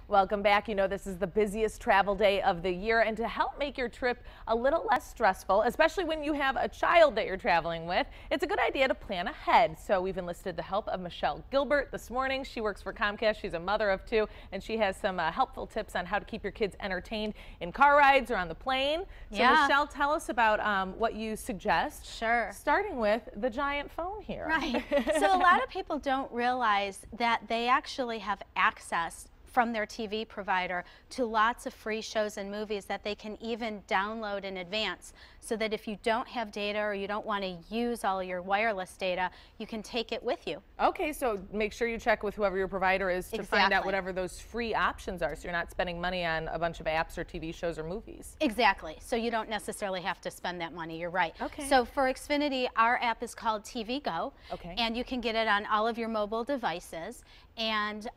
Welcome back. You know, this is the busiest travel day of the year, and to help make your trip a little less stressful, especially when you have a child that you're traveling with, it's a good idea to plan ahead. So we've enlisted the help of Michelle Gilbert this morning. She works for Comcast. She's a mother of two, and she has some helpful tips on how to keep your kids entertained in car rides or on the plane. So Michelle, tell us about what you suggest. Sure. Starting with the giant phone here. Right. So a lot of people don't realize that they actually have access from their TV provider to lots of free shows and movies that they can even download in advance, so that if you don't have data or you don't want to use all your wireless data, you can take it with you. Okay, so make sure you check with whoever your provider is to find out whatever those free options are, so you're not spending money on a bunch of apps or TV shows or movies. Exactly. So you don't necessarily have to spend that money. You're right. Okay. So for Xfinity, our app is called TV Go. Okay. And you can get it on all of your mobile devices. And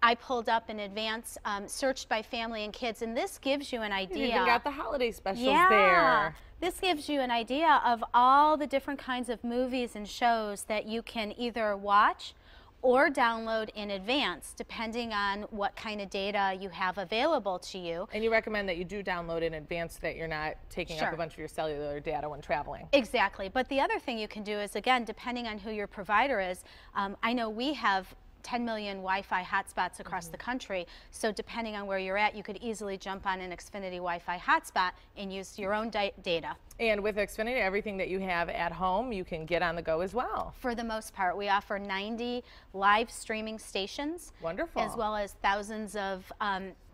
I pulled up in advance, searched by family and kids, and this gives you an idea. You even got the holiday specials there. This gives you an idea of all the different kinds of movies and shows that you can either watch or download in advance, depending on what kind of data you have available to you. And you recommend that you do download in advance so that you're not taking up a bunch of your cellular data when traveling. Exactly. But the other thing you can do is, again, depending on who your provider is, I know we have 10 million Wi-Fi hotspots across the country, so depending on where you're at, you could easily jump on an Xfinity Wi-Fi hotspot and use your own data. And with Xfinity, everything that you have at home, you can get on the go as well. For the most part, we offer 90 live streaming stations. Wonderful. As well as thousands of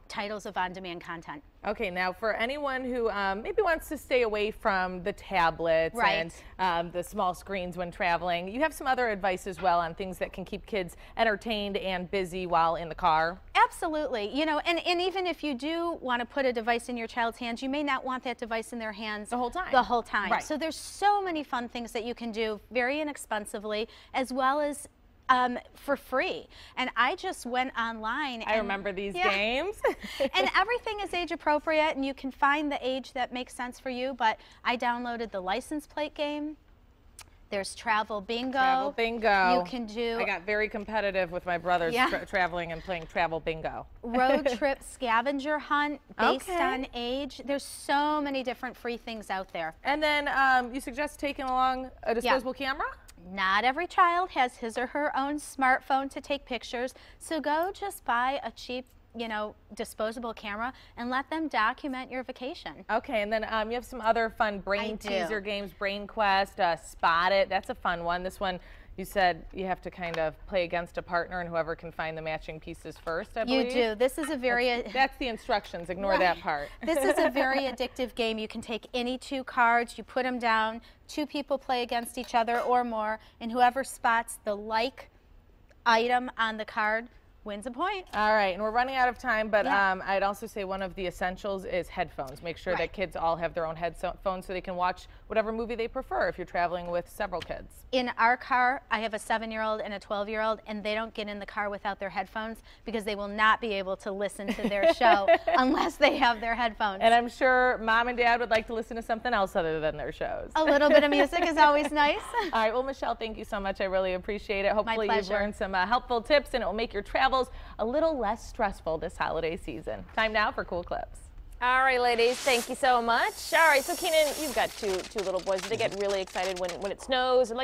titles of on-demand content. Okay, now for anyone who maybe wants to stay away from the tablets and the small screens when traveling, you have some other advice as well on things that can keep kids entertained and busy while in the car? Absolutely. You know, and even if you do want to put a device in your child's hands, you may not want that device in their hands the whole time. Right. So there's so many fun things that you can do very inexpensively, as well as for free. And I just went online. I remember these games. And everything is age appropriate, and you can find the age that makes sense for you. But I downloaded the license plate game. There's travel bingo. Travel bingo. You can do. I got very competitive with my brothers traveling and playing travel bingo. Road trip scavenger hunt based on age. There's so many different free things out there. And then you suggest taking along a disposable camera? Not every child has his or her own smartphone to take pictures, so go just buy a cheap, you know, disposable camera and let them document your vacation. Okay, and then you have some other fun brain teaser games, Brain Quest, Spot It. That's a fun one. This one, you said you have to kind of play against a partner, and whoever can find the matching pieces first, I believe. You do. This is a very... That's the instructions. Ignore that part. This is a very addictive game. You can take any two cards, you put them down, two people play against each other or more, and whoever spots the like item on the card wins a point. All right, and we're running out of time, but I'd also say one of the essentials is headphones. Make sure that kids all have their own headphones so they can watch whatever movie they prefer if you're traveling with several kids. In our car, I have a 7-year-old and a 12-year-old, and they don't get in the car without their headphones because they will not be able to listen to their show unless they have their headphones. And I'm sure Mom and Dad would like to listen to something else other than their shows. A little bit of music is always nice. All right, well, Michelle, thank you so much. I really appreciate it. Hopefully you've learned some helpful tips, and it will make your travels a little less stressful this holiday season. Time now for Cool Clips. All right, ladies, thank you so much. All right, so Keenan, you've got two little boys. Do they get really excited when it snows and like